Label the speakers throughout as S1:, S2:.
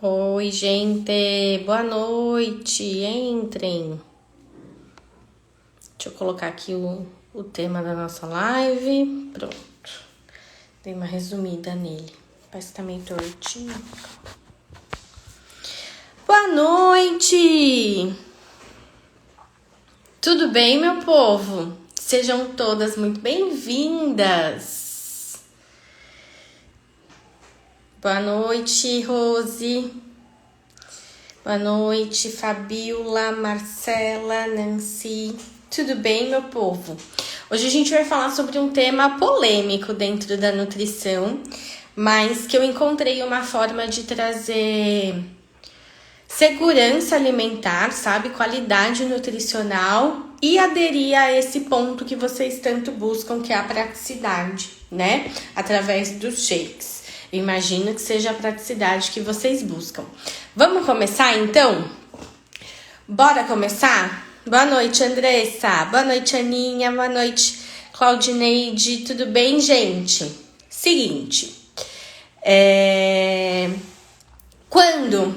S1: Oi, gente, boa noite, entrem. Deixa eu colocar aqui o tema da nossa live. Pronto, dei uma resumida nele. Parece que tá meio tortinho. Boa noite! Tudo bem, meu povo? Sejam todas muito bem-vindas! Boa noite, Rose. Boa noite, Fabiola, Marcela, Nancy. Tudo bem, meu povo? Hoje a gente vai falar sobre um tema polêmico dentro da nutrição, mas que eu encontrei uma forma de trazer segurança alimentar, sabe? Qualidade nutricional e aderir a esse ponto que vocês tanto buscam, que é a praticidade, né? Através dos shakes. Eu imagino que seja a praticidade que vocês buscam. Vamos começar, então? Bora começar? Boa noite, Andressa. Boa noite, Aninha. Boa noite, Claudineide. Tudo bem, gente? Seguinte. Quando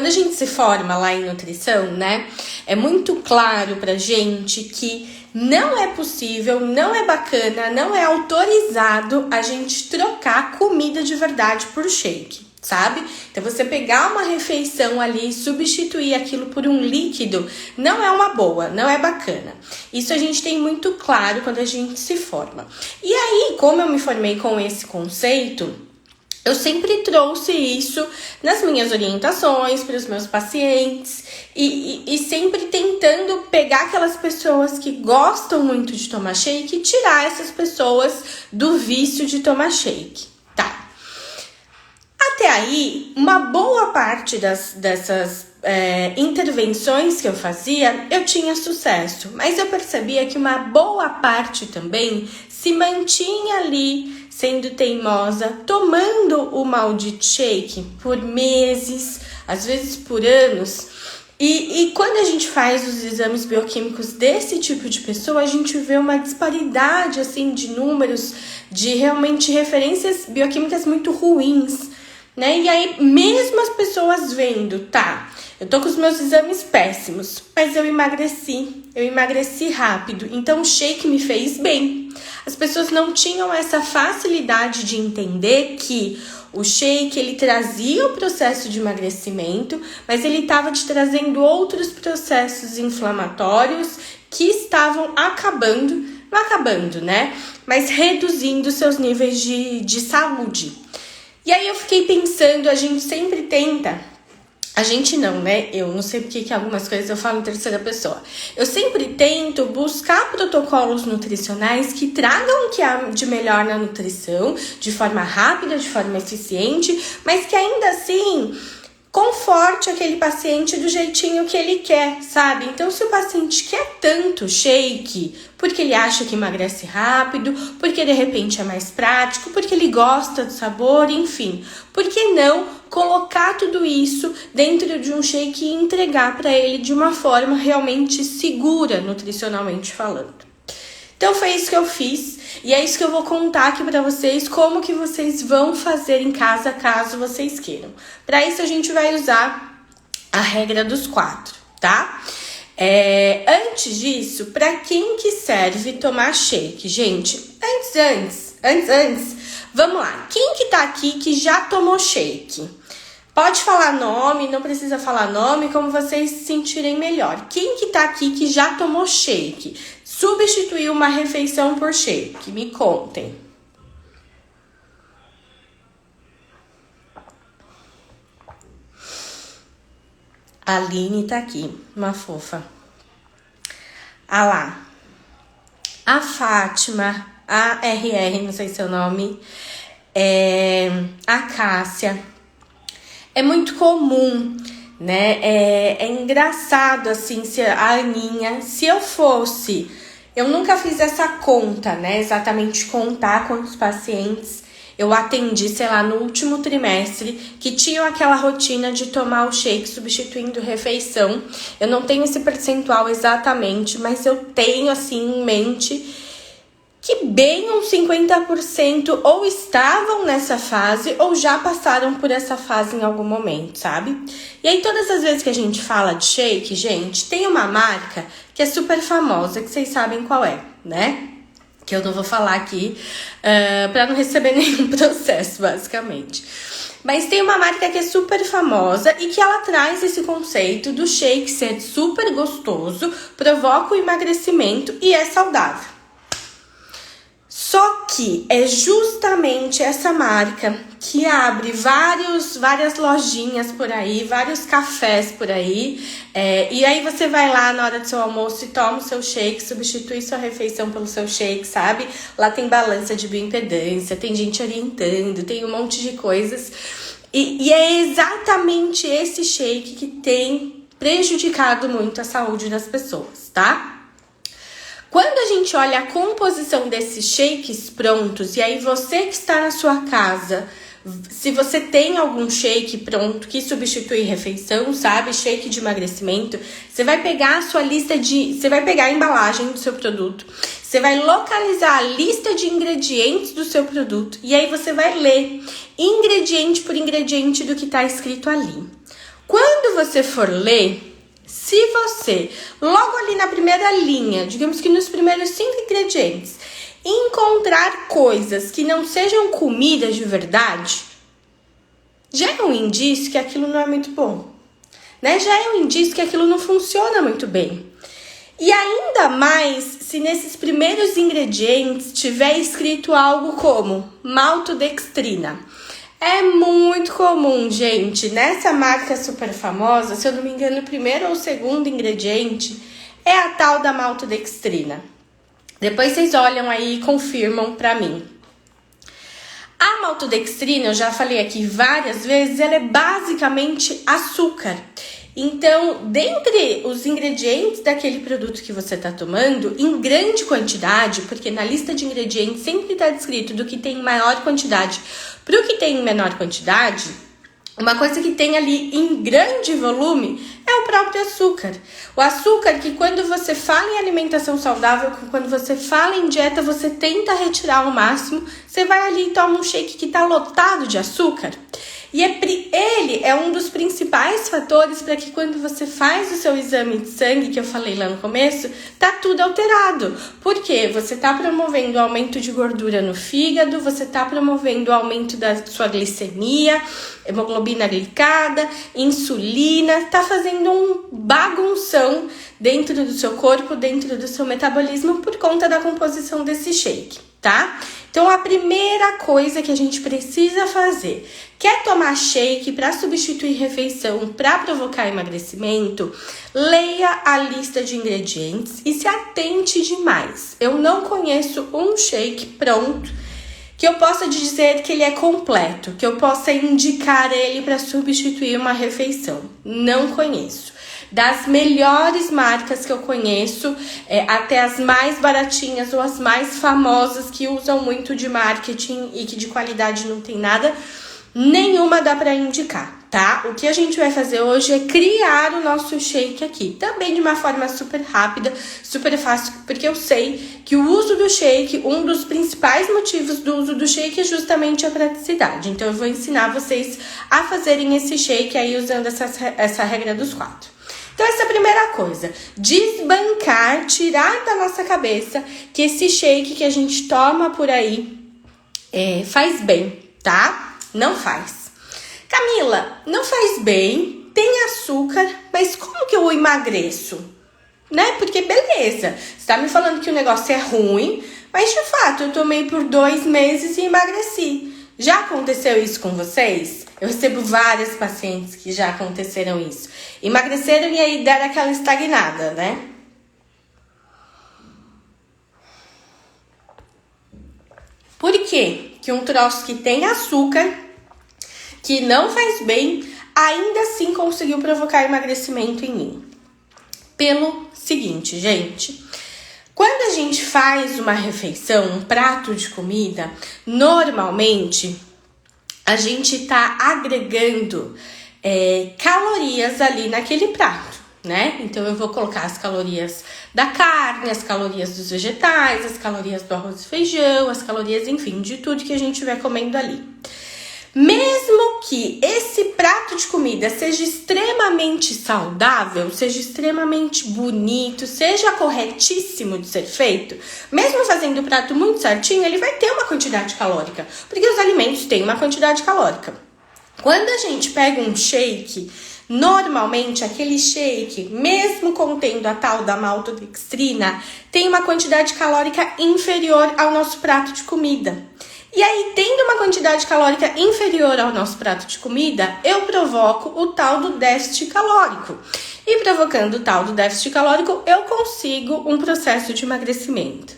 S1: a gente se forma lá em nutrição, né? É muito claro pra gente que não é possível, não é bacana, não é autorizado a gente trocar comida de verdade por shake, sabe? Então você pegar uma refeição ali e substituir aquilo por um líquido não é uma boa, não é bacana. Isso a gente tem muito claro quando a gente se forma. E aí, como eu me formei com esse conceito, eu sempre trouxe isso nas minhas orientações para os meus pacientes e sempre tentando pegar aquelas pessoas que gostam muito de tomar shake e tirar essas pessoas do vício de tomar shake, tá? Até aí, uma boa parte dessas intervenções que eu fazia, eu tinha sucesso, mas eu percebia que uma boa parte também se mantinha ali, sendo teimosa, tomando o maldito shake por meses, às vezes por anos. E quando a gente faz os exames bioquímicos desse tipo de pessoa, a gente vê uma disparidade assim, de números, de realmente referências bioquímicas muito ruins, né? E aí, mesmo as pessoas vendo, tá, eu tô com os meus exames péssimos, mas eu emagreci rápido, então o shake me fez bem. As pessoas não tinham essa facilidade de entender que o shake, ele trazia o processo de emagrecimento, mas ele estava te trazendo outros processos inflamatórios que estavam não acabando, né? Mas reduzindo seus níveis de saúde. E aí eu fiquei pensando, a gente sempre tenta... A gente não, né? Eu não sei porque que algumas coisas eu falo em terceira pessoa. Eu sempre tento buscar protocolos nutricionais que tragam o que há de melhor na nutrição, de forma rápida, de forma eficiente, mas que ainda assim conforte aquele paciente do jeitinho que ele quer, sabe? Então, se o paciente quer tanto shake, porque ele acha que emagrece rápido, porque de repente é mais prático, porque ele gosta do sabor, enfim, por que não colocar tudo isso dentro de um shake e entregar para ele de uma forma realmente segura, nutricionalmente falando? Então foi isso que eu fiz e é isso que eu vou contar aqui pra vocês, como que vocês vão fazer em casa, caso vocês queiram. Para isso a gente vai usar a regra dos 4, tá? Antes disso, para quem que serve tomar shake? Gente, antes, vamos lá. Quem que tá aqui que já tomou shake? Pode falar nome, não precisa falar nome, como vocês se sentirem melhor. Quem que tá aqui que já tomou shake? Substituiu uma refeição por shake? Me contem. A Aline tá aqui, uma fofa. Ah lá. A Fátima, a RR, não sei seu nome. A Cássia. É muito comum, né? É engraçado, assim, se a Aninha, se eu fosse... Eu nunca fiz essa conta, né? Exatamente contar quantos pacientes eu atendi, sei lá, no último trimestre, que tinham aquela rotina de tomar o shake substituindo refeição. Eu não tenho esse percentual exatamente, mas eu tenho, assim, em mente que bem uns 50% ou estavam nessa fase ou já passaram por essa fase em algum momento, sabe? E aí todas as vezes que a gente fala de shake, gente, tem uma marca que é super famosa, que vocês sabem qual é, né? Que eu não vou falar aqui para não receber nenhum processo, basicamente. Mas tem uma marca que é super famosa e que ela traz esse conceito do shake ser super gostoso, provoca o emagrecimento e é saudável. Só que é justamente essa marca que abre várias lojinhas por aí, vários cafés por aí. E aí você vai lá na hora do seu almoço e toma o seu shake, substitui sua refeição pelo seu shake, sabe? Lá tem balança de bioimpedância, tem gente orientando, tem um monte de coisas. E é exatamente esse shake que tem prejudicado muito a saúde das pessoas, tá? Quando a gente olha a composição desses shakes prontos, e aí você que está na sua casa, se você tem algum shake pronto que substitui refeição, sabe? Shake de emagrecimento, você vai pegar a sua lista você vai pegar a embalagem do seu produto, você vai localizar a lista de ingredientes do seu produto, e aí você vai ler ingrediente por ingrediente do que está escrito ali. Quando você for ler, se você, logo ali na primeira linha, digamos que nos primeiros 5 ingredientes, encontrar coisas que não sejam comida de verdade, já é um indício que aquilo não é muito bom, né? Já é um indício que aquilo não funciona muito bem. E ainda mais se nesses primeiros ingredientes tiver escrito algo como maltodextrina. É muito comum, gente, nessa marca super famosa, se eu não me engano, o primeiro ou o segundo ingrediente é a tal da maltodextrina. Depois vocês olham aí e confirmam pra mim. A maltodextrina, eu já falei aqui várias vezes, ela é basicamente açúcar. Então, dentre os ingredientes daquele produto que você está tomando, em grande quantidade, porque na lista de ingredientes sempre está descrito do que tem maior quantidade para o que tem em menor quantidade, uma coisa que tem ali em grande volume é o próprio açúcar. O açúcar que quando você fala em alimentação saudável, quando você fala em dieta, você tenta retirar ao máximo, você vai ali e toma um shake que está lotado de açúcar. E ele é um dos principais fatores para que quando você faz o seu exame de sangue, que eu falei lá no começo, tá tudo alterado. Por quê? Você tá promovendo o aumento de gordura no fígado, você tá promovendo o aumento da sua glicemia, hemoglobina glicada, insulina, tá fazendo um bagunção dentro do seu corpo, dentro do seu metabolismo por conta da composição desse shake, tá? Então, a primeira coisa que a gente precisa fazer, quer tomar shake para substituir refeição, para provocar emagrecimento, leia a lista de ingredientes e se atente demais. Eu não conheço um shake pronto que eu possa dizer que ele é completo, que eu possa indicar ele para substituir uma refeição. Não conheço. Das melhores marcas que eu conheço, até as mais baratinhas ou as mais famosas que usam muito de marketing e que de qualidade não tem nada, nenhuma dá para indicar, tá? O que a gente vai fazer hoje é criar o nosso shake aqui, também de uma forma super rápida, super fácil, porque eu sei que o uso do shake, um dos principais motivos do uso do shake é justamente a praticidade. Então eu vou ensinar vocês a fazerem esse shake aí usando essa regra dos 4. Então, essa é a primeira coisa, desbancar, tirar da nossa cabeça que esse shake que a gente toma por aí faz bem, tá? Não faz. Camila, não faz bem, tem açúcar, mas como que eu emagreço? Né? Porque beleza, você tá me falando que o negócio é ruim, mas de fato eu tomei por 2 meses e emagreci. Já aconteceu isso com vocês? Eu recebo várias pacientes que já aconteceram isso. Emagreceram e aí deram aquela estagnada, né? Por quê? Que um troço que tem açúcar, que não faz bem, ainda assim conseguiu provocar emagrecimento em mim? Pelo seguinte, gente. Quando a gente faz uma refeição, um prato de comida, normalmente a gente tá agregando calorias ali naquele prato, né? Então eu vou colocar as calorias da carne, as calorias dos vegetais, as calorias do arroz e feijão, as calorias, enfim, de tudo que a gente estiver comendo ali. Mesmo que esse prato de comida seja extremamente saudável, seja extremamente bonito, seja corretíssimo de ser feito, mesmo fazendo o prato muito certinho, ele vai ter uma quantidade calórica, porque os alimentos têm uma quantidade calórica. Quando a gente pega um shake, normalmente aquele shake, mesmo contendo a tal da maltodextrina, tem uma quantidade calórica inferior ao nosso prato de comida. E aí, tendo uma quantidade calórica inferior ao nosso prato de comida, eu provoco o tal do déficit calórico. E provocando o tal do déficit calórico, eu consigo um processo de emagrecimento.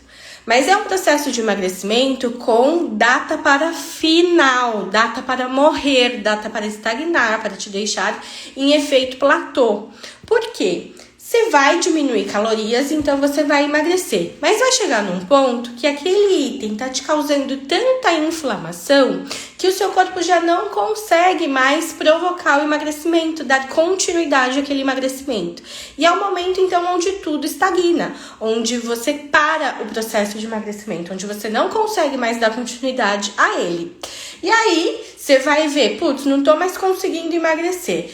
S1: Mas é um processo de emagrecimento com data para final, data para morrer, data para estagnar, para te deixar em efeito platô. Por quê? Você vai diminuir calorias, então você vai emagrecer. Mas vai chegar num ponto que aquele item está te causando tanta inflamação que o seu corpo já não consegue mais provocar o emagrecimento, dar continuidade àquele emagrecimento. E é o momento, então, onde tudo estagna, onde você para o processo de emagrecimento, onde você não consegue mais dar continuidade a ele. E aí, você vai ver, putz, não tô mais conseguindo emagrecer.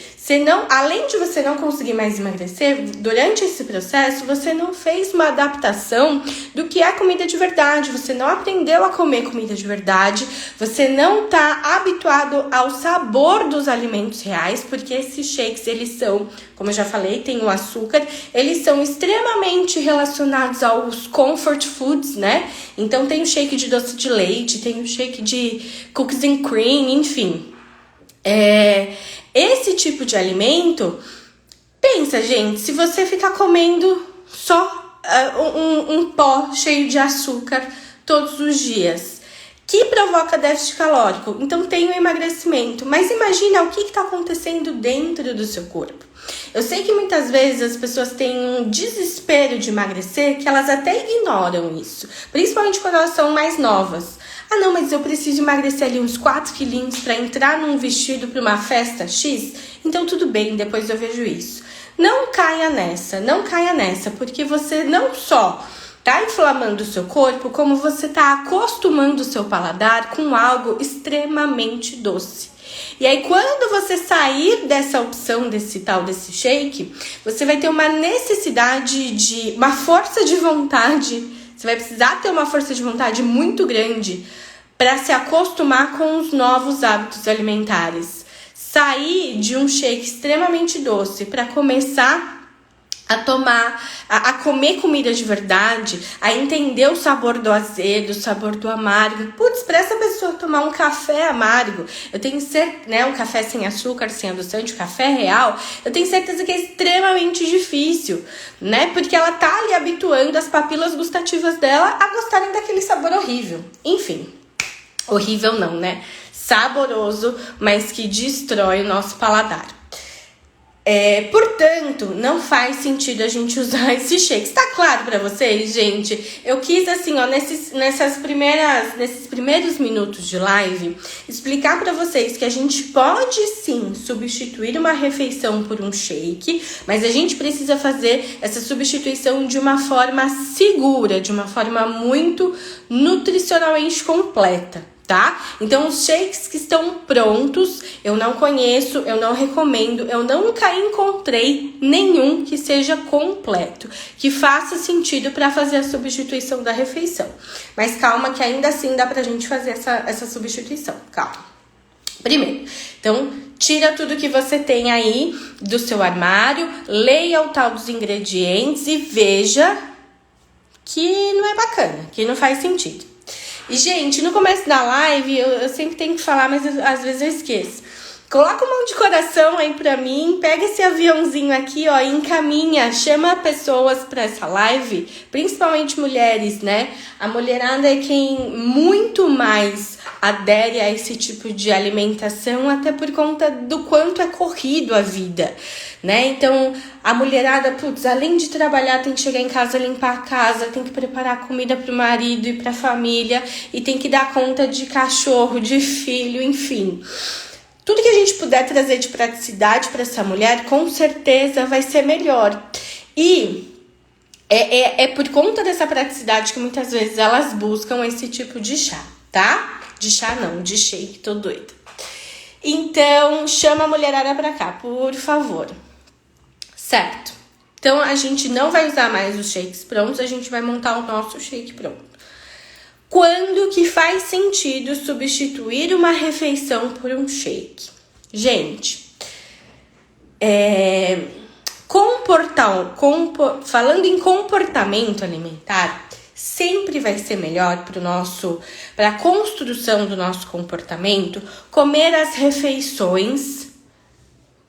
S1: Além de você não conseguir mais emagrecer, durante esse processo, você não fez uma adaptação do que é comida de verdade. Você não aprendeu a comer comida de verdade. Você não tá habituado ao sabor dos alimentos reais, porque esses shakes, eles são, como eu já falei, tem o açúcar, eles são extremamente relacionados aos comfort foods, né? Então tem o shake de doce de leite, tem o shake de cookies and cream, enfim. Esse tipo de alimento, pensa, gente, se você ficar comendo só um pó cheio de açúcar todos os dias, que provoca déficit calórico, então tem o emagrecimento, mas imagina o que está acontecendo dentro do seu corpo. Eu sei que muitas vezes as pessoas têm um desespero de emagrecer que elas até ignoram isso, principalmente quando elas são mais novas. Ah, não, mas eu preciso emagrecer ali uns 4 quilinhos para entrar num vestido para uma festa X? Então tudo bem, depois eu vejo isso. Não caia nessa, porque você não só tá inflamando o seu corpo, como você tá acostumando o seu paladar com algo extremamente doce. E aí, quando você sair dessa opção desse shake, você vai ter uma necessidade uma força de vontade. Você vai precisar ter uma força de vontade muito grande para se acostumar com os novos hábitos alimentares. Sair de um shake extremamente doce para começar a comer comida de verdade, a entender o sabor do azedo, o sabor do amargo. Putz, para essa pessoa tomar um café amargo, eu tenho certeza, né, um café sem açúcar, sem adoçante, um café real, eu tenho certeza que é extremamente difícil, né? Porque ela tá ali habituando as papilas gustativas dela a gostarem daquele sabor horrível. Enfim, horrível não, né? Saboroso, mas que destrói o nosso paladar. Portanto, não faz sentido a gente usar esse shake. Está claro para vocês, gente? Eu quis, assim, ó, nesses primeiros minutos de live, explicar para vocês que a gente pode, sim, substituir uma refeição por um shake, mas a gente precisa fazer essa substituição de uma forma segura, de uma forma muito nutricionalmente completa. Tá? Então, os shakes que estão prontos, eu não conheço, eu não recomendo, eu nunca encontrei nenhum que seja completo, que faça sentido para fazer a substituição da refeição. Mas calma que ainda assim dá pra gente fazer essa substituição, calma. Primeiro, então, tira tudo que você tem aí do seu armário, leia o tal dos ingredientes e veja que não é bacana, que não faz sentido. E, gente, no começo da live, eu sempre tenho que falar, mas às vezes eu esqueço. Coloca uma mão de coração aí pra mim, pega esse aviãozinho aqui, ó, e encaminha, chama pessoas pra essa live, principalmente mulheres, né? A mulherada é quem muito mais adere a esse tipo de alimentação, até por conta do quanto é corrido a vida, né? Então, a mulherada, putz, além de trabalhar, tem que chegar em casa, limpar a casa, tem que preparar comida pro marido e pra família, e tem que dar conta de cachorro, de filho, enfim. tudo que a gente puder trazer de praticidade para essa mulher, com certeza vai ser melhor. E é por conta dessa praticidade que muitas vezes elas buscam esse tipo de chá, tá? De chá não, de shake, tô doida. Então, chama a mulherada pra cá, por favor. Certo? Então, a gente não vai usar mais os shakes prontos, a gente vai montar o nosso shake pronto. Quando que faz sentido substituir uma refeição por um shake? Gente, falando em comportamento alimentar, sempre vai ser melhor para a construção do nosso comportamento, comer as refeições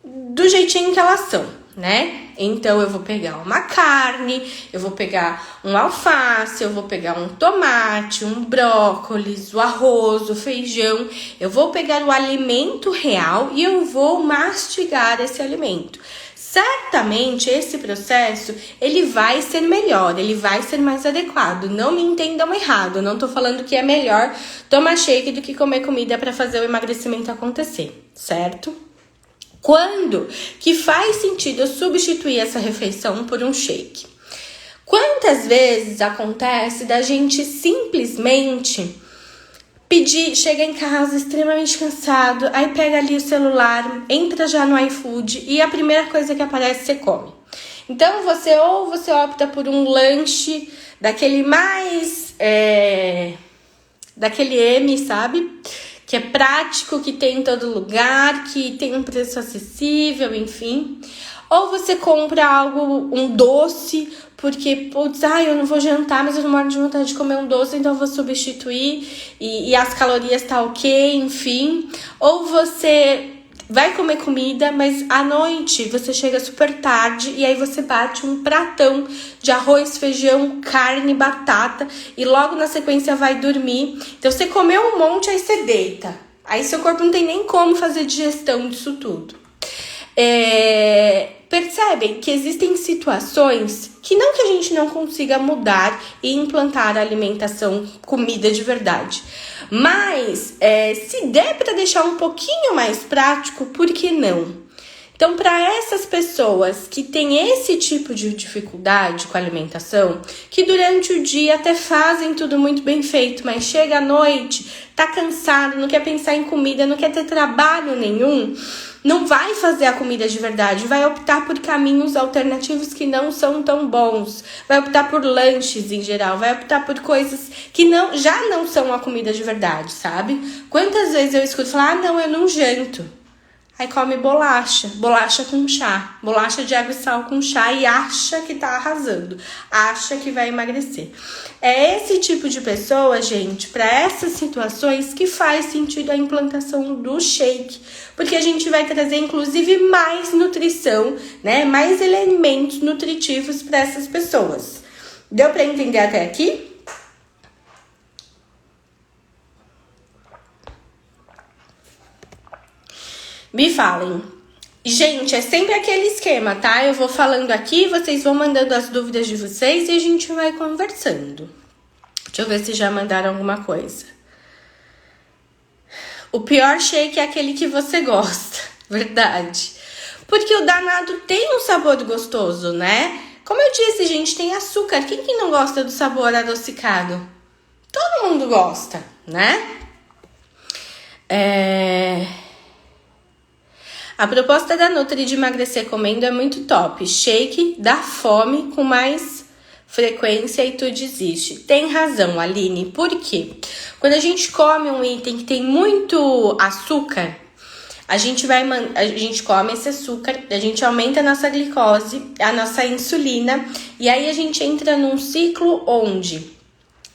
S1: do jeitinho que elas são, né? Então, eu vou pegar uma carne, eu vou pegar um alface, eu vou pegar um tomate, um brócolis, o arroz, o feijão. Eu vou pegar o alimento real e eu vou mastigar esse alimento. Certamente, esse processo, ele vai ser melhor, ele vai ser mais adequado. Não me entendam errado, não tô falando que é melhor tomar shake do que comer comida para fazer o emagrecimento acontecer, certo? Quando que faz sentido eu substituir essa refeição por um shake? Quantas vezes acontece da gente simplesmente chega em casa extremamente cansado, aí pega ali o celular, entra já no iFood e a primeira coisa que aparece você come. Então você opta por um lanche daquele daquele M, sabe? Que é prático, que tem em todo lugar, que tem um preço acessível, enfim. Ou você compra um doce, porque, putz, eu não vou jantar, mas eu não morro de vontade de comer um doce, então eu vou substituir e as calorias tá ok, enfim. Ou você vai comer comida, mas à noite você chega super tarde e aí você bate um pratão de arroz, feijão, carne, batata e logo na sequência vai dormir. Então você comeu um monte, aí você deita. Aí seu corpo não tem nem como fazer digestão disso tudo. Percebem que existem situações que não que a gente não consiga mudar e implantar a alimentação, comida de verdade. Mas, se der para deixar um pouquinho mais prático, por que não? Então, para essas pessoas que têm esse tipo de dificuldade com a alimentação, que durante o dia até fazem tudo muito bem feito, mas chega à noite, tá cansado, não quer pensar em comida, não quer ter trabalho nenhum, não vai fazer a comida de verdade, vai optar por caminhos alternativos que não são tão bons, vai optar por lanches em geral, vai optar por coisas que já não são a comida de verdade, sabe? Quantas vezes eu escuto falar, não, eu não janto. Aí come bolacha com chá, bolacha de água e sal com chá e acha que tá arrasando, acha que vai emagrecer. É esse tipo de pessoa, gente, para essas situações que faz sentido a implantação do shake, porque a gente vai trazer inclusive mais nutrição, né, mais elementos nutritivos para essas pessoas. Deu para entender até aqui? Me falem. Gente, é sempre aquele esquema, tá? Eu vou falando aqui, vocês vão mandando as dúvidas de vocês e a gente vai conversando. Deixa eu ver se já mandaram alguma coisa. O pior shake é aquele que você gosta, verdade. Porque o danado tem um sabor gostoso, né? Como eu disse, gente, tem açúcar. Quem que não gosta do sabor adocicado? Todo mundo gosta, né? A proposta da Nutri de emagrecer comendo é muito top. Shake dá fome com mais frequência e tu desiste. Tem razão, Aline. Por quê? Quando a gente come um item que tem muito açúcar, a gente come esse açúcar, a gente aumenta a nossa glicose, a nossa insulina, e aí a gente entra num ciclo onde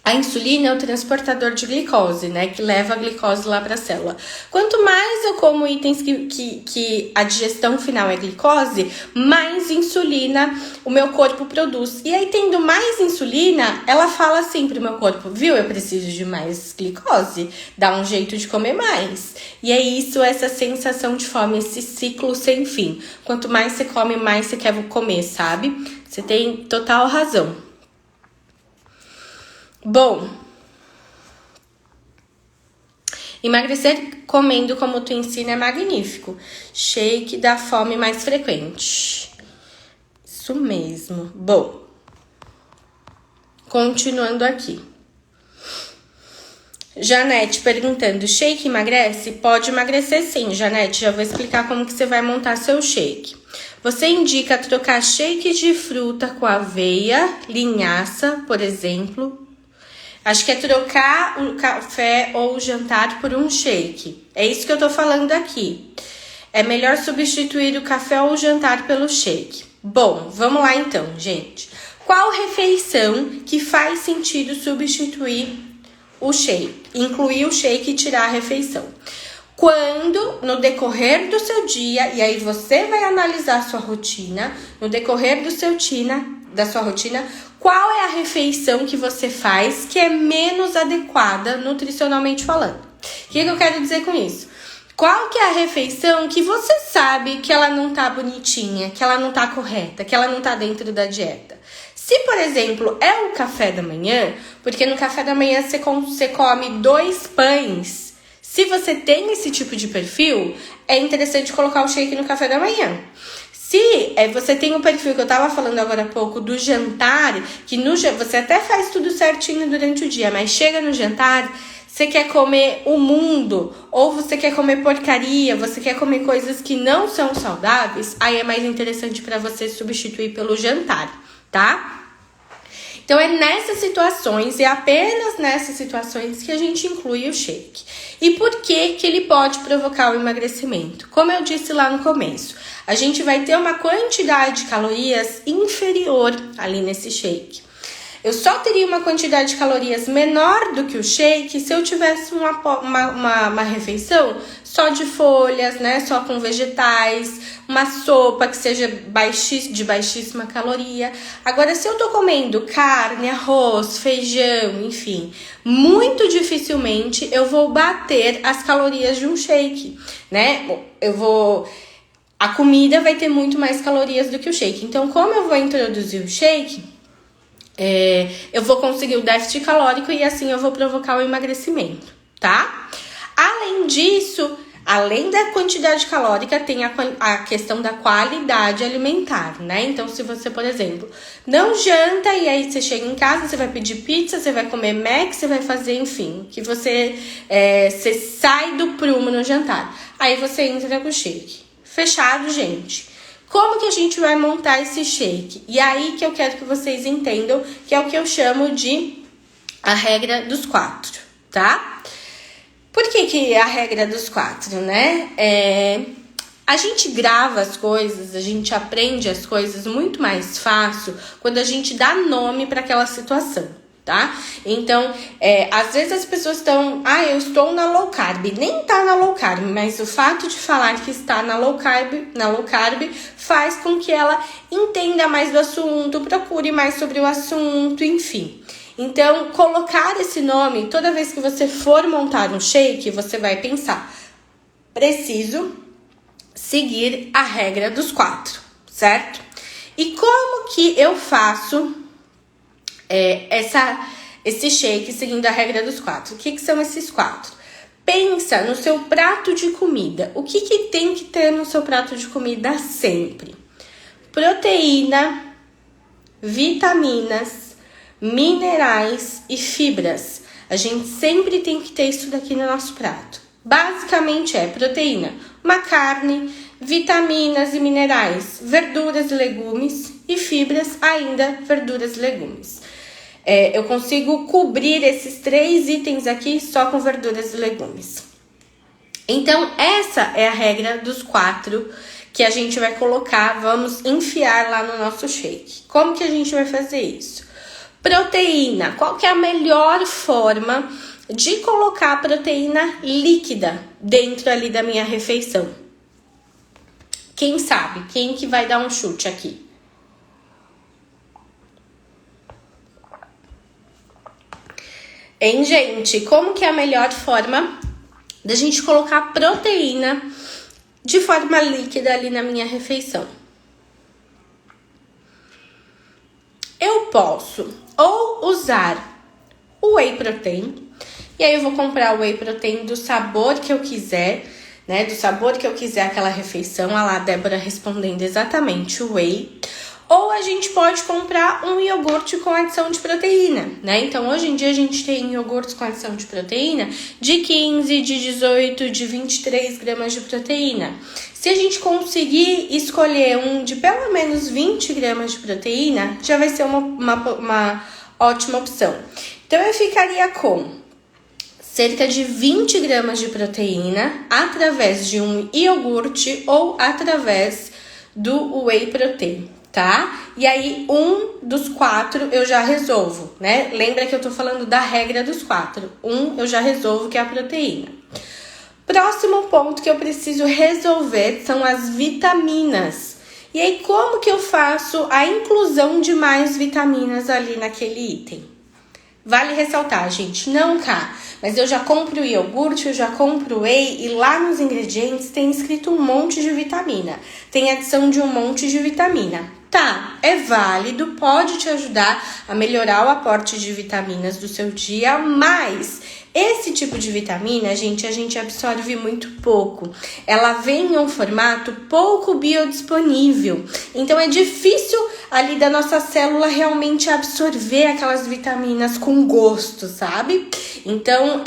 S1: a insulina é o transportador de glicose, né? Que leva a glicose lá para a célula. Quanto mais eu como itens que a digestão final é glicose, mais insulina o meu corpo produz. E aí, tendo mais insulina, ela fala assim pro meu corpo, viu? Eu preciso de mais glicose. Dá um jeito de comer mais. E é isso, essa sensação de fome, esse ciclo sem fim. Quanto mais você come, mais você quer comer, sabe? Você tem total razão. Bom, Emagrecer comendo como tu ensina é magnífico. Shake dá fome mais frequente. Isso mesmo. Bom, continuando aqui. Janete perguntando, shake emagrece? Pode emagrecer sim, Janete. Já vou explicar como que você vai montar seu shake. Você indica trocar shake de fruta com aveia, linhaça, por exemplo. Acho que é trocar o café ou o jantar por um shake. É isso que eu tô falando aqui. É melhor substituir o café ou o jantar pelo shake. Bom, vamos lá então, gente. Qual refeição que faz sentido substituir o shake? Incluir o shake e tirar a refeição. Quando, no decorrer do seu dia, e aí você vai analisar a sua rotina, no decorrer da sua rotina, qual é a refeição que você faz que é menos adequada nutricionalmente falando? O que eu quero dizer com isso? Qual que é a refeição que você sabe que ela não tá bonitinha, que ela não tá correta, que ela não tá dentro da dieta? Se, por exemplo, é o café da manhã, porque no café da manhã você come 2 pães. Se você tem esse tipo de perfil, é interessante colocar o shake no café da manhã. Se você tem o perfil que eu tava falando agora há pouco do jantar, que você até faz tudo certinho durante o dia, mas chega no jantar, você quer comer o mundo, ou você quer comer porcaria, você quer comer coisas que não são saudáveis, aí é mais interessante para você substituir pelo jantar, tá? Então é nessas situações, e apenas nessas situações que a gente inclui o shake. E por que ele pode provocar o emagrecimento? Como eu disse lá no começo, a gente vai ter uma quantidade de calorias inferior ali nesse shake. Eu só teria uma quantidade de calorias menor do que o shake se eu tivesse uma refeição só de folhas, né? Só com vegetais, uma sopa que seja de baixíssima caloria. Agora, se eu tô comendo carne, arroz, feijão, enfim, muito dificilmente eu vou bater as calorias de um shake, né? A comida vai ter muito mais calorias do que o shake. Então, como eu vou introduzir o shake, eu vou conseguir o déficit calórico e assim eu vou provocar o emagrecimento, tá? Além disso, além da quantidade calórica, tem a questão da qualidade alimentar, né? Então, se você, por exemplo, não janta e aí você chega em casa, você vai pedir pizza, você vai comer Mac, você vai fazer, enfim, que você sai do prumo no jantar. Aí você entra com o shake. Fechado, gente. Como que a gente vai montar esse shake? E aí que eu quero que vocês entendam, que é o que eu chamo de a regra dos 4, tá? Por que é a regra dos 4, né? A gente grava as coisas, a gente aprende as coisas muito mais fácil quando a gente dá nome para aquela situação, tá? Então, às vezes as pessoas estão, eu estou na low carb, nem tá na low carb, mas o fato de falar que está na low carb faz com que ela entenda mais do assunto, procure mais sobre o assunto, enfim. Então, colocar esse nome, toda vez que você for montar um shake, você vai pensar, preciso seguir a regra dos 4, certo? E como que eu faço esse shake seguindo a regra dos 4? O que são esses 4? Pensa no seu prato de comida. O que tem que ter no seu prato de comida sempre? Proteína, vitaminas, minerais e fibras. A gente sempre tem que ter isso daqui no nosso prato. Basicamente é proteína, uma carne, vitaminas e minerais, verduras e legumes e fibras, ainda verduras e legumes. Eu consigo cobrir esses 3 itens aqui só com verduras e legumes. Então, essa é a regra dos 4 que a gente vai colocar, vamos enfiar lá no nosso shake. Como que a gente vai fazer isso? Proteína. Qual que é a melhor forma de colocar proteína líquida dentro ali da minha refeição? Quem sabe? Quem que vai dar um chute aqui? Hein, gente? Como que é a melhor forma da gente colocar proteína de forma líquida ali na minha refeição? Eu posso ou usar o whey protein E aí eu vou comprar o whey protein do sabor que eu quiser, né? Do sabor que eu quiser aquela refeição. Olha lá, a Débora respondendo exatamente o whey. Ou a gente pode comprar um iogurte com adição de proteína, né? Então, hoje em dia, a gente tem iogurtes com adição de proteína de 15, de 18, de 23 gramas de proteína. Se a gente conseguir escolher um de pelo menos 20 gramas de proteína, já vai ser uma ótima opção. Então, eu ficaria com cerca de 20 gramas de proteína através de um iogurte ou através do whey protein. Tá? E aí, um dos 4 eu já resolvo, né? Lembra que eu tô falando da regra dos 4. Eu já resolvo, que é a proteína. Próximo ponto que eu preciso resolver são as vitaminas. E aí, como que eu faço a inclusão de mais vitaminas ali naquele item? Vale ressaltar, gente, não cá, mas eu já compro o iogurte, eu já compro o whey e lá nos ingredientes tem escrito um monte de vitamina. Tem adição de um monte de vitamina. Tá, é válido, pode te ajudar a melhorar o aporte de vitaminas do seu dia, mas esse tipo de vitamina, gente, a gente absorve muito pouco. Ela vem em um formato pouco biodisponível. Então, é difícil ali da nossa célula realmente absorver aquelas vitaminas com gosto, sabe? Então,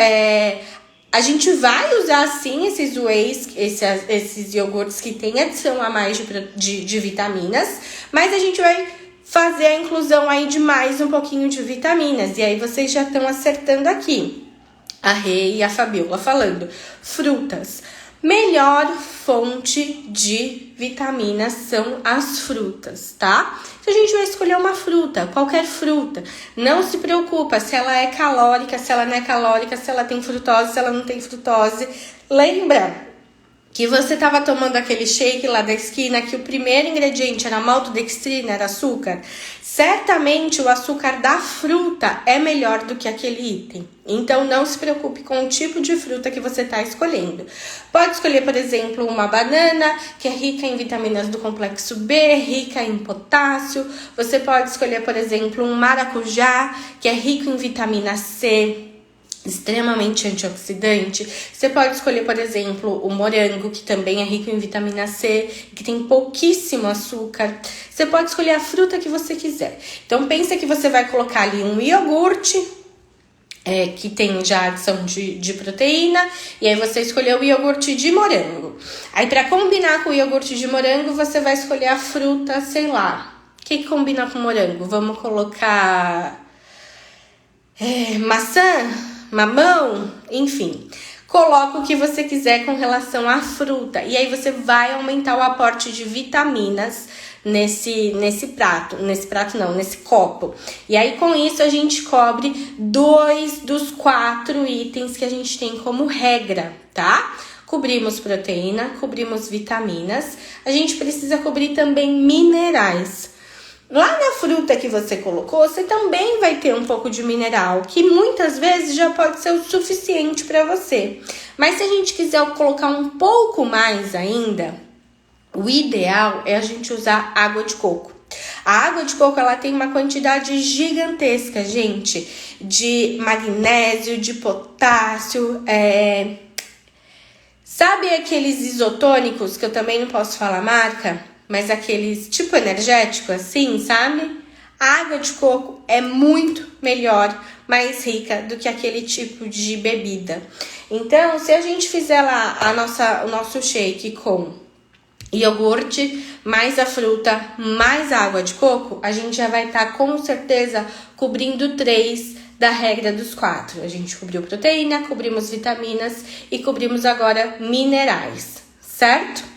S1: a gente vai usar sim esses wheys, esses iogurtes que tem adição a mais de vitaminas, mas a gente vai fazer a inclusão aí de mais um pouquinho de vitaminas. E aí vocês já estão acertando aqui. A Rê e a Fabiola falando. Frutas. Melhor fonte de vitaminas são as frutas, tá? Então a gente vai escolher uma fruta, qualquer fruta. Não se preocupa se ela é calórica, se ela não é calórica, se ela tem frutose, se ela não tem frutose. Lembra que você estava tomando aquele shake lá da esquina que o primeiro ingrediente era maltodextrina, era açúcar? Certamente o açúcar da fruta é melhor do que aquele item. Então, não se preocupe com o tipo de fruta que você está escolhendo. Pode escolher, por exemplo, uma banana, que é rica em vitaminas do complexo B, rica em potássio. Você pode escolher, por exemplo, um maracujá, que é rico em vitamina C, extremamente antioxidante. Você pode escolher, por exemplo, o morango, que também é rico em vitamina C, que tem pouquíssimo açúcar. Você pode escolher a fruta que você quiser. Então, pensa que você vai colocar ali um iogurte, que tem já adição de proteína, e aí você escolheu o iogurte de morango. Aí, para combinar com o iogurte de morango, você vai escolher a fruta, sei lá. O que combina com morango? Vamos colocar maçã? Mamão, enfim, coloca o que você quiser com relação à fruta. E aí você vai aumentar o aporte de vitaminas nesse copo. E aí com isso a gente cobre 2 dos 4 itens que a gente tem como regra, tá? Cobrimos proteína, cobrimos vitaminas. A gente precisa cobrir também minerais. Lá na fruta que você colocou, você também vai ter um pouco de mineral, que muitas vezes já pode ser o suficiente para você. Mas se a gente quiser colocar um pouco mais ainda, o ideal é a gente usar água de coco. A água de coco, ela tem uma quantidade gigantesca, gente, de magnésio, de potássio, sabe aqueles isotônicos, que eu também não posso falar a marca? Mas aqueles tipo energético assim, sabe? A água de coco é muito melhor, mais rica do que aquele tipo de bebida. Então, se a gente fizer lá o nosso shake com iogurte, mais a fruta, mais a água de coco, a gente já vai estar com certeza cobrindo 3 da regra dos 4. A gente cobriu proteína, cobrimos vitaminas e cobrimos agora minerais, certo?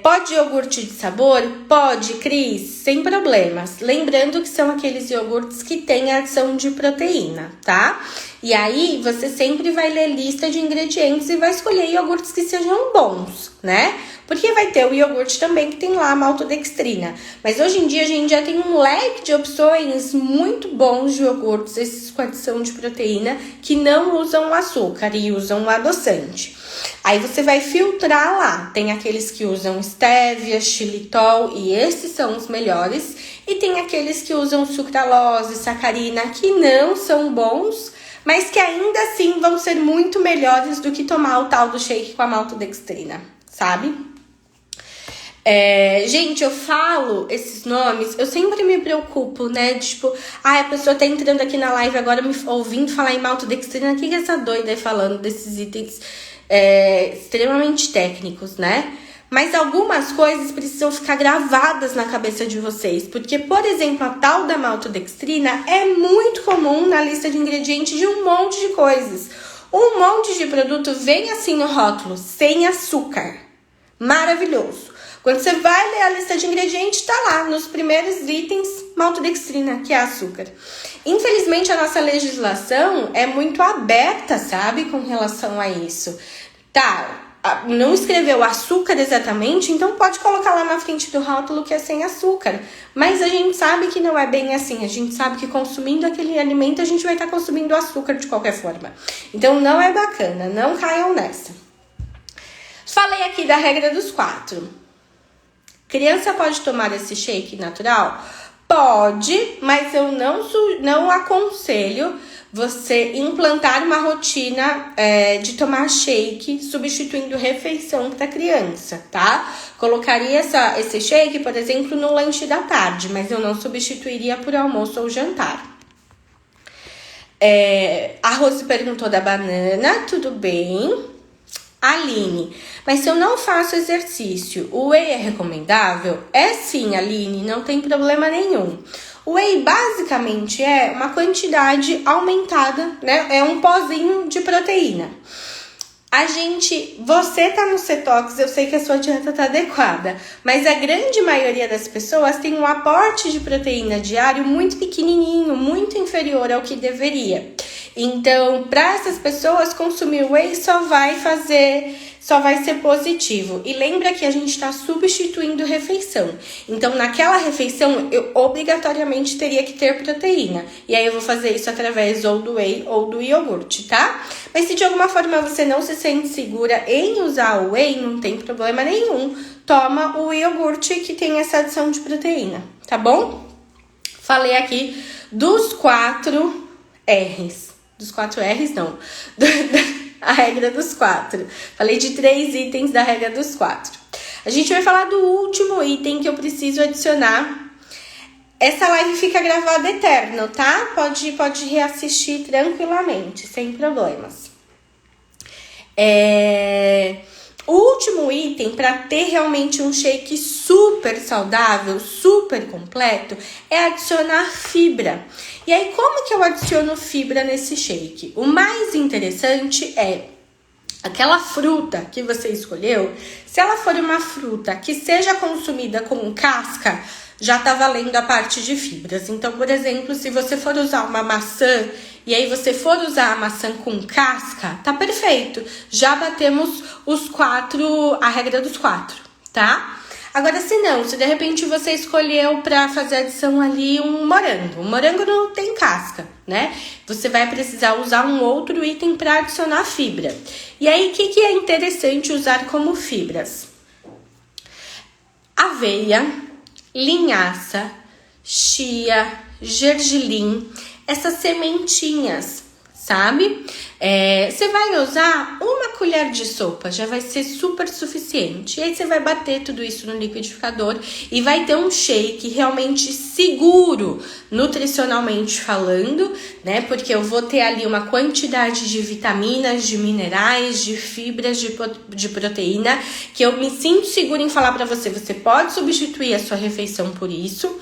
S1: Pode iogurte de sabor? Pode, Cris, sem problemas. Lembrando que são aqueles iogurtes que têm adição de proteína, tá? E aí, você sempre vai ler lista de ingredientes e vai escolher iogurtes que sejam bons, né? Porque vai ter o iogurte também que tem lá a maltodextrina. Mas hoje em dia a gente já tem um leque de opções muito bons de iogurtes, esses com adição de proteína, que não usam açúcar e usam adoçante. Aí você vai filtrar lá. Tem aqueles que usam stevia, xilitol e esses são os melhores. E tem aqueles que usam sucralose, sacarina, que não são bons, mas que ainda assim vão ser muito melhores do que tomar o tal do shake com a maltodextrina, sabe? Gente, eu falo esses nomes, eu sempre me preocupo, né? Tipo, a pessoa tá entrando aqui na live agora me ouvindo falar em maltodextrina. O que é essa doida aí falando desses itens extremamente técnicos, né? Mas algumas coisas precisam ficar gravadas na cabeça de vocês. Porque, por exemplo, a tal da maltodextrina é muito comum na lista de ingredientes de um monte de coisas. Um monte de produto vem assim no rótulo, sem açúcar. Maravilhoso. Quando você vai ler a lista de ingredientes, tá lá, nos primeiros itens, maltodextrina, que é açúcar. Infelizmente, a nossa legislação é muito aberta, sabe, com relação a isso. Tá, não escreveu açúcar exatamente, então pode colocar lá na frente do rótulo que é sem açúcar. Mas a gente sabe que não é bem assim. A gente sabe que consumindo aquele alimento, a gente vai estar consumindo açúcar de qualquer forma. Então, não é bacana, não caiam nessa. Falei aqui da regra dos 4. Criança pode tomar esse shake natural? Pode, mas eu não aconselho você implantar uma rotina de tomar shake substituindo refeição para criança, tá? Colocaria esse shake, por exemplo, no lanche da tarde, mas eu não substituiria por almoço ou jantar. A Rose perguntou da banana, tudo bem. Aline, mas se eu não faço exercício, o whey é recomendável? É sim, Aline, não tem problema nenhum. O whey basicamente é uma quantidade aumentada, né? É um pozinho de proteína. Você tá no Cetox, eu sei que a sua dieta tá adequada, mas a grande maioria das pessoas tem um aporte de proteína diário muito pequenininho, muito inferior ao que deveria. Então, para essas pessoas, consumir whey só vai ser positivo. E lembra que a gente está substituindo refeição. Então, naquela refeição, eu obrigatoriamente teria que ter proteína. E aí, eu vou fazer isso através ou do whey ou do iogurte, tá? Mas se de alguma forma você não se sente segura em usar o whey, não tem problema nenhum. Toma o iogurte que tem essa adição de proteína, tá bom? Falei aqui dos 4 R's. Dos 4 R's, não. A regra dos 4. Falei de 3 itens da regra dos 4. A gente vai falar do último item que eu preciso adicionar. Essa live fica gravada eterno, tá? Pode reassistir tranquilamente, sem problemas. O último item, para ter realmente um shake super saudável, super completo, é adicionar fibra. E aí, como que eu adiciono fibra nesse shake? O mais interessante é aquela fruta que você escolheu, se ela for uma fruta que seja consumida com casca, já tá valendo a parte de fibras. Então, por exemplo, se você for usar uma maçã e aí você for usar a maçã com casca, tá perfeito. Já batemos a regra dos 4, tá? Agora, se de repente você escolheu para fazer adição ali um morango. O morango não tem casca, né? Você vai precisar usar um outro item para adicionar fibra. E aí, o que é interessante usar como fibras? Aveia, linhaça, chia, gergelim, essas sementinhas, sabe? Você vai usar uma colher de sopa, já vai ser super suficiente. E aí você vai bater tudo isso no liquidificador e vai ter um shake realmente seguro, nutricionalmente falando, né? Porque eu vou ter ali uma quantidade de vitaminas, de minerais, de fibras, de proteína, que eu me sinto segura em falar pra você. Você pode substituir a sua refeição por isso.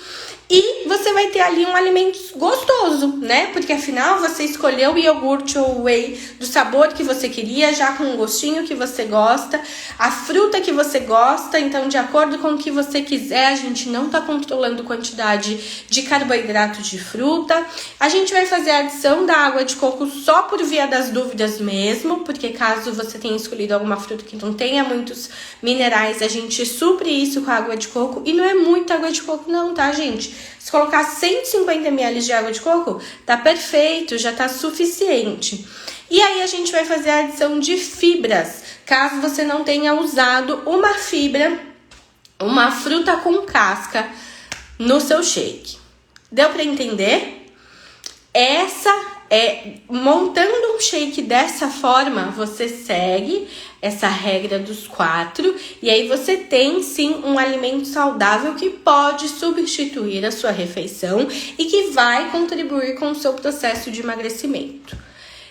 S1: E você vai ter ali um alimento gostoso, né? Porque afinal você escolheu o iogurte ou o whey ele do sabor que você queria, já com o gostinho que você gosta, a fruta que você gosta. Então, de acordo com o que você quiser, a gente não tá controlando quantidade de carboidrato de fruta. A gente vai fazer a adição da água de coco só por via das dúvidas mesmo, porque caso você tenha escolhido alguma fruta que não tenha muitos minerais, a gente supre isso com a água de coco. E não é muita água de coco não, tá, gente? Se colocar 150 ml de água de coco, tá perfeito, já tá suficiente. E aí a gente vai fazer a adição de fibras, caso você não tenha usado uma fibra, uma fruta com casca no seu shake. Deu para entender? Montando um shake dessa forma, você segue essa regra dos 4 e aí você tem sim um alimento saudável que pode substituir a sua refeição e que vai contribuir com o seu processo de emagrecimento.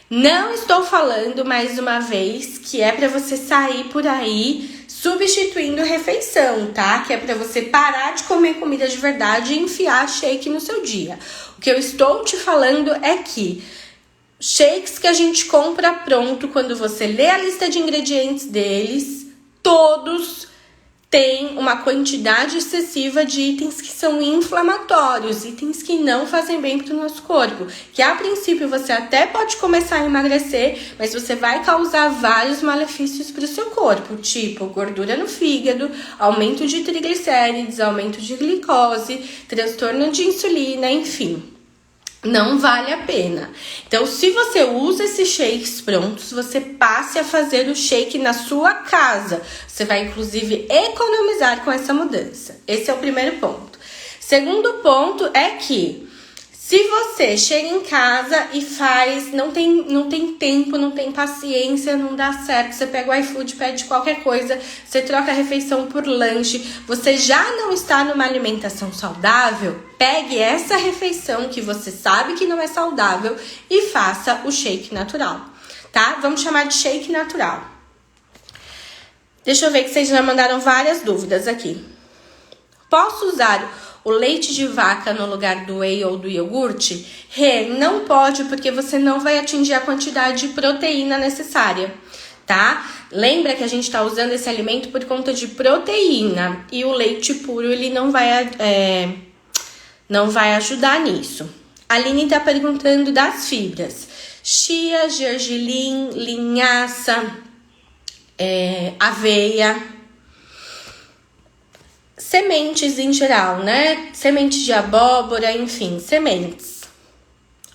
S1: Não estou falando mais uma vez que é para você sair por aí substituindo refeição, tá? Que é para você parar de comer comida de verdade e enfiar shake no seu dia. O que eu estou te falando é que shakes que a gente compra pronto, quando você lê a lista de ingredientes deles, todos têm uma quantidade excessiva de itens que são inflamatórios, itens que não fazem bem para o nosso corpo. Que a princípio você até pode começar a emagrecer, mas você vai causar vários malefícios para o seu corpo, tipo gordura no fígado, aumento de triglicérides, aumento de glicose, transtorno de insulina, enfim. Não vale a pena. Então, se você usa esses shakes prontos, você passe a fazer o shake na sua casa. Você vai, inclusive, economizar com essa mudança. Esse é o primeiro ponto. Segundo ponto é que, se você chega em casa e faz, não tem tempo, não tem paciência, não dá certo, você pega o iFood, pede qualquer coisa, você troca a refeição por lanche, você já não está numa alimentação saudável, pegue essa refeição que você sabe que não é saudável e faça o shake natural, tá? Vamos chamar de shake natural. Deixa eu ver que vocês já mandaram várias dúvidas aqui. Posso usar o leite de vaca no lugar do whey ou do iogurte? Não pode, porque você não vai atingir a quantidade de proteína necessária, tá? Lembra que a gente tá usando esse alimento por conta de proteína e o leite puro, ele não vai ajudar nisso. A Aline tá perguntando das fibras. Chia, gergelim, linhaça, aveia, sementes em geral, né? Semente de abóbora, enfim, sementes.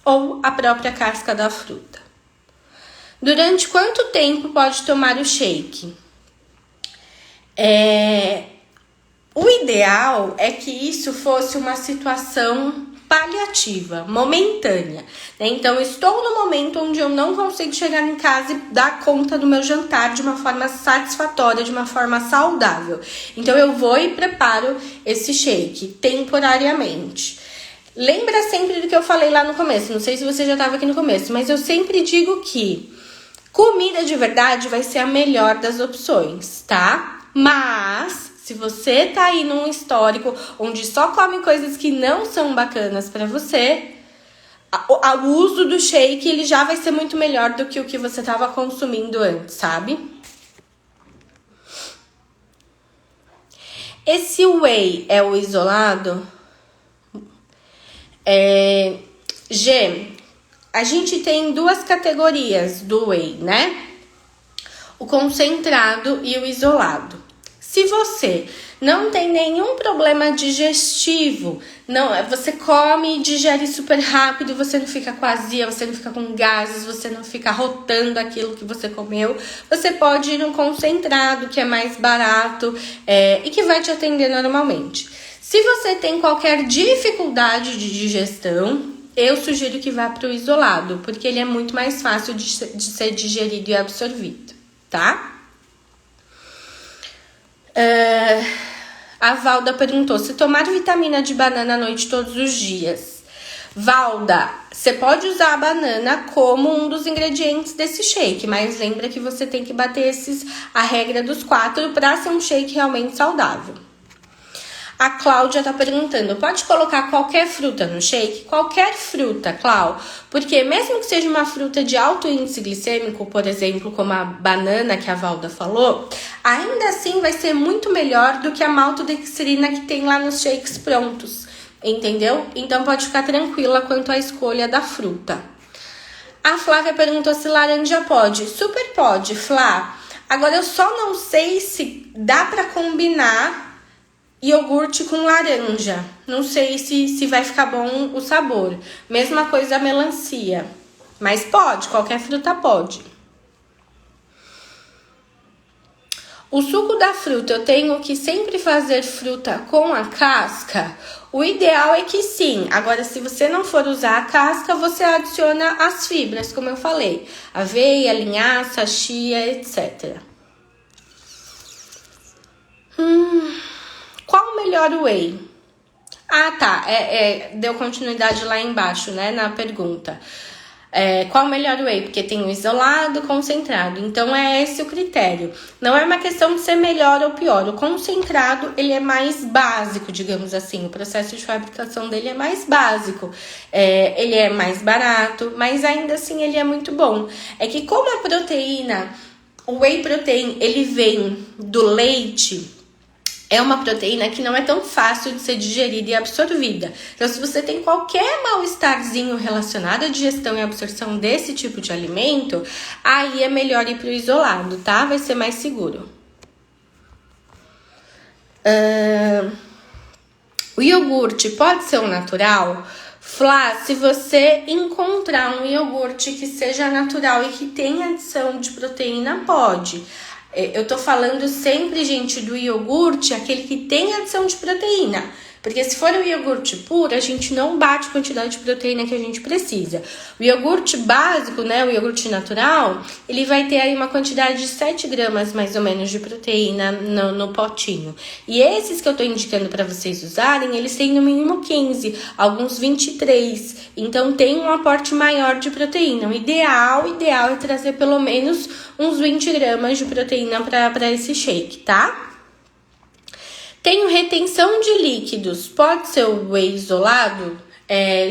S1: Ou a própria casca da fruta. Durante quanto tempo pode tomar o shake? O ideal é que isso fosse uma situação paliativa, momentânea, né? Então, estou no momento onde eu não consigo chegar em casa e dar conta do meu jantar de uma forma satisfatória, de uma forma saudável. Então, eu vou e preparo esse shake temporariamente. Lembra sempre do que eu falei lá no começo, não sei se você já estava aqui no começo, mas eu sempre digo que comida de verdade vai ser a melhor das opções, tá? Mas se você tá aí num histórico onde só come coisas que não são bacanas pra você, o uso do shake ele já vai ser muito melhor do que o que você tava consumindo antes, sabe? Esse whey é o isolado? A gente tem duas categorias do whey, né? O concentrado e o isolado. Se você não tem nenhum problema digestivo, você come e digere super rápido, você não fica com azia, você não fica com gases, você não fica rotando aquilo que você comeu, você pode ir no concentrado, que é mais barato e que vai te atender normalmente. Se você tem qualquer dificuldade de digestão, eu sugiro que vá para o isolado, porque ele é muito mais fácil de ser digerido e absorvido, tá? A Valda perguntou, se tomar vitamina de banana à noite todos os dias. Valda, você pode usar a banana como um dos ingredientes desse shake, mas lembra que você tem que bater a regra dos 4 para ser um shake realmente saudável. A Cláudia tá perguntando, pode colocar qualquer fruta no shake? Qualquer fruta, Clau. Porque mesmo que seja uma fruta de alto índice glicêmico, por exemplo, como a banana que a Valda falou, ainda assim vai ser muito melhor do que a maltodextrina que tem lá nos shakes prontos. Entendeu? Então pode ficar tranquila quanto à escolha da fruta. A Flávia perguntou se laranja pode. Super pode, Flá. Agora eu só não sei se dá pra combinar iogurte com laranja. Não sei se vai ficar bom o sabor. Mesma coisa a melancia. Mas pode, qualquer fruta pode. O suco da fruta, eu tenho que sempre fazer fruta com a casca? O ideal é que sim. Agora, se você não for usar a casca, você adiciona as fibras, como eu falei. Aveia, linhaça, chia, etc. Qual o melhor whey? Ah, tá. Deu continuidade lá embaixo, né, na pergunta. Qual o melhor whey? Porque tem o isolado, concentrado. Então, é esse o critério. Não é uma questão de ser melhor ou pior. O concentrado, ele é mais básico, digamos assim. O processo de fabricação dele é mais básico. Ele é mais barato, mas ainda assim ele é muito bom. É que como a proteína, o whey protein, ele vem do leite... É uma proteína que não é tão fácil de ser digerida e absorvida. Então, se você tem qualquer mal-estarzinho relacionado à digestão e absorção desse tipo de alimento, aí é melhor ir para o isolado, tá? Vai ser mais seguro. O iogurte pode ser um natural? Flá, se você encontrar um iogurte que seja natural e que tenha adição de proteína, pode. Eu tô falando sempre, gente, do iogurte, aquele que tem adição de proteína. Porque se for o iogurte puro, a gente não bate a quantidade de proteína que a gente precisa. O iogurte básico, né, o iogurte natural, ele vai ter aí uma quantidade de 7 gramas, mais ou menos, de proteína no potinho. E esses que eu tô indicando para vocês usarem, eles têm no mínimo 15, alguns 23. Então, tem um aporte maior de proteína. O ideal é trazer pelo menos uns 20 gramas de proteína para esse shake, tá? Tenho retenção de líquidos, pode ser o whey isolado?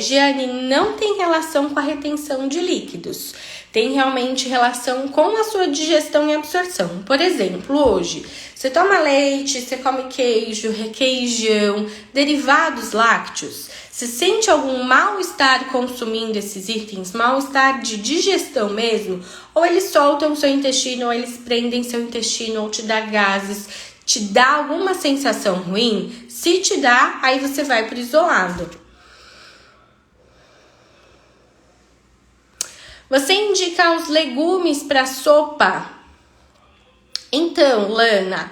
S1: Giane, não tem relação com a retenção de líquidos. Tem realmente relação com a sua digestão e absorção. Por exemplo, hoje, você toma leite, você come queijo, requeijão, derivados lácteos. Você sente algum mal-estar consumindo esses itens? Mal-estar de digestão mesmo? Ou eles soltam o seu intestino, ou eles prendem seu intestino, ou te dá gases? Te dá alguma sensação ruim? Se te dá, aí você vai pro isolado. Você indica os legumes para sopa? Então, Lana,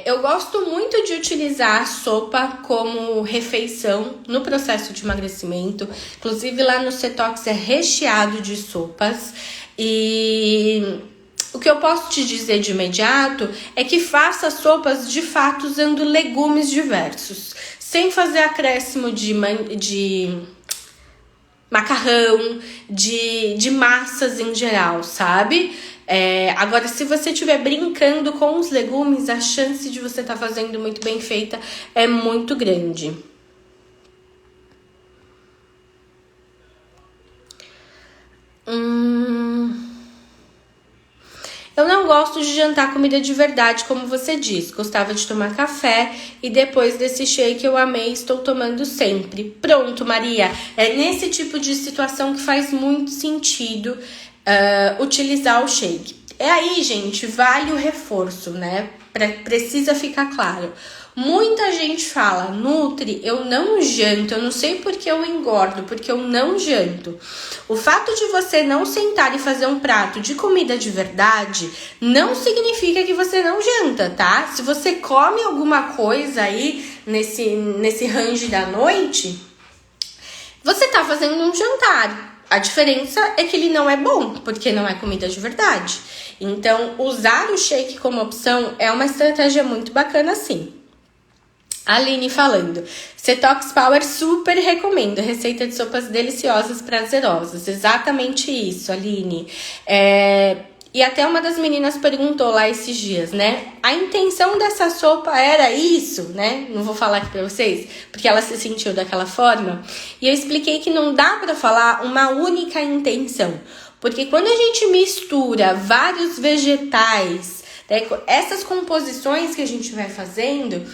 S1: eu gosto muito de utilizar a sopa como refeição no processo de emagrecimento. Inclusive, lá no Cetox é recheado de sopas. E o que eu posso te dizer de imediato é que faça sopas de fato usando legumes diversos, sem fazer acréscimo de macarrão, de massas em geral, sabe? Agora, se você estiver brincando com os legumes, a chance de você estar fazendo muito bem feita é muito grande. Eu não gosto de jantar comida de verdade, como você diz. Gostava de tomar café e depois desse shake eu amei, estou tomando sempre. Pronto, Maria. É nesse tipo de situação que faz muito sentido utilizar o shake. Aí, gente, vale o reforço, né? Precisa ficar claro. Muita gente fala, Nutri, eu não janto, eu não sei porque eu engordo, porque eu não janto. O fato de você não sentar e fazer um prato de comida de verdade não significa que você não janta, tá? Se você come alguma coisa aí nesse range da noite, você tá fazendo um jantar. A diferença é que ele não é bom, porque não é comida de verdade. Então, usar o shake como opção é uma estratégia muito bacana, sim. Aline falando, Cetox Power super recomendo, receita de sopas deliciosas, prazerosas, exatamente isso, Aline. E até uma das meninas perguntou lá esses dias, né? A intenção dessa sopa era isso, né? Não vou falar aqui pra vocês, porque ela se sentiu daquela forma. E eu expliquei que não dá pra falar uma única intenção. Porque quando a gente mistura vários vegetais, né, essas composições que a gente vai fazendo,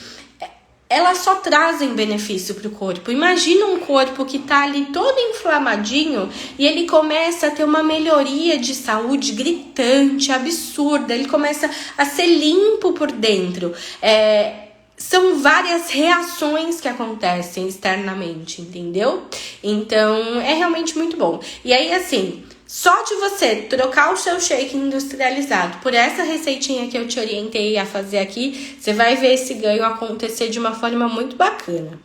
S1: elas só trazem benefício para o corpo. Imagina um corpo que tá ali todo inflamadinho e ele começa a ter uma melhoria de saúde gritante, absurda. Ele começa a ser limpo por dentro. São várias reações que acontecem externamente, entendeu? Então, é realmente muito bom. E aí, assim, só de você trocar o seu shake industrializado por essa receitinha que eu te orientei a fazer aqui, você vai ver esse ganho acontecer de uma forma muito bacana.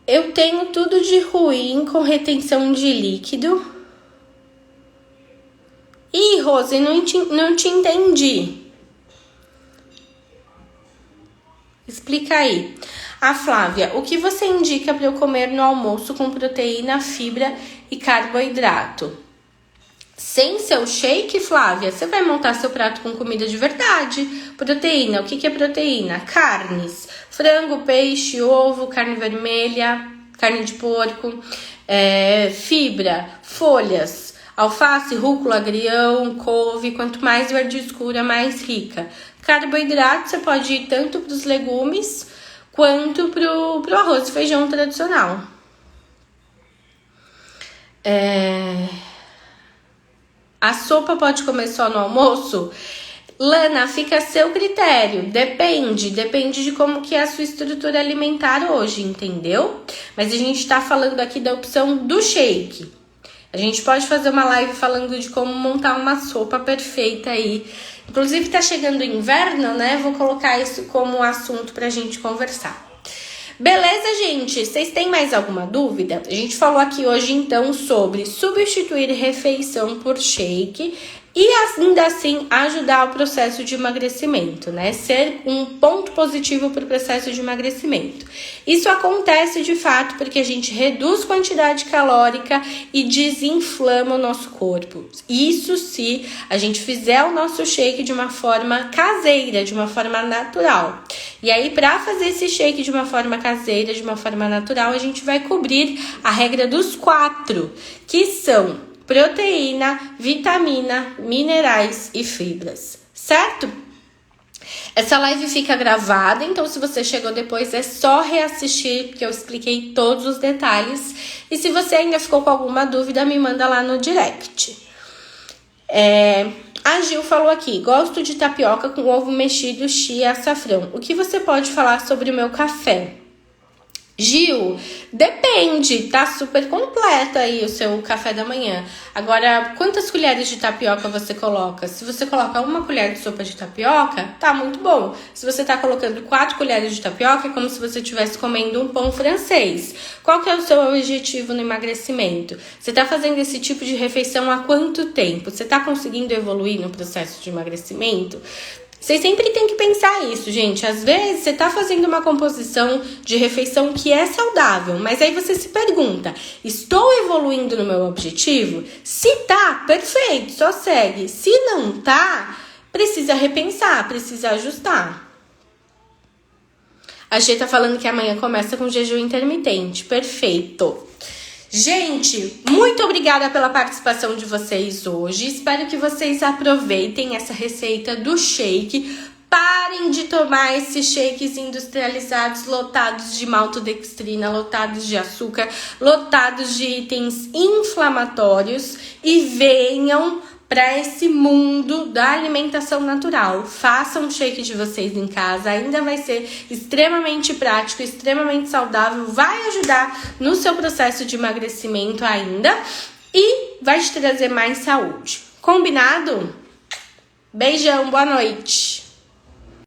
S1: Eu tenho tudo de ruim com retenção de líquido. Ih, Rose, não te entendi. Explica aí. A Flávia, o que você indica para eu comer no almoço com proteína, fibra e carboidrato? Sem seu shake, Flávia, você vai montar seu prato com comida de verdade. Proteína, o que é proteína? Carnes, frango, peixe, ovo, carne vermelha, carne de porco, fibra, folhas, alface, rúcula, agrião, couve, quanto mais verde escura, mais rica. Carboidrato, você pode ir tanto para os legumes quanto pro arroz e feijão tradicional. A sopa pode comer só no almoço? Lana, fica a seu critério. Depende de como que é a sua estrutura alimentar hoje, entendeu? Mas a gente tá falando aqui da opção do shake. A gente pode fazer uma live falando de como montar uma sopa perfeita aí. Inclusive tá chegando o inverno, né? Vou colocar isso como assunto pra gente conversar. Beleza, gente? Vocês têm mais alguma dúvida? A gente falou aqui hoje, então, sobre substituir refeição por shake e ainda assim ajudar o processo de emagrecimento, né? Ser um ponto positivo para o processo de emagrecimento. Isso acontece de fato porque a gente reduz quantidade calórica e desinflama o nosso corpo. Isso se a gente fizer o nosso shake de uma forma caseira, de uma forma natural. E aí, para fazer esse shake de uma forma caseira, de uma forma natural, a gente vai cobrir a regra dos 4, que são proteína, vitamina, minerais e fibras, certo? Essa live fica gravada, então se você chegou depois é só reassistir, porque eu expliquei todos os detalhes. E se você ainda ficou com alguma dúvida, me manda lá no direct. A Gil falou aqui, gosto de tapioca com ovo mexido, chia e açafrão. O que você pode falar sobre o meu café? Gil, depende, tá super completo aí o seu café da manhã. Agora, quantas colheres de tapioca você coloca? Se você coloca 1 colher de sopa de tapioca, tá muito bom. Se você tá colocando 4 colheres de tapioca, é como se você estivesse comendo um pão francês. Qual que é o seu objetivo no emagrecimento? Você tá fazendo esse tipo de refeição há quanto tempo? Você tá conseguindo evoluir no processo de emagrecimento? Vocês sempre têm que pensar isso, gente. Às vezes, você tá fazendo uma composição de refeição que é saudável, mas aí você se pergunta, estou evoluindo no meu objetivo? Se tá, perfeito, só segue. Se não tá, precisa repensar, precisa ajustar. A Gê tá falando que amanhã começa com jejum intermitente. Perfeito. Gente, muito obrigada pela participação de vocês hoje. Espero que vocês aproveitem essa receita do shake. Parem de tomar esses shakes industrializados lotados de maltodextrina, lotados de açúcar, lotados de itens inflamatórios e venham para esse mundo da alimentação natural. Façam um shake de vocês em casa, ainda vai ser extremamente prático, extremamente saudável, vai ajudar no seu processo de emagrecimento ainda e vai te trazer mais saúde. Combinado? Beijão, boa noite!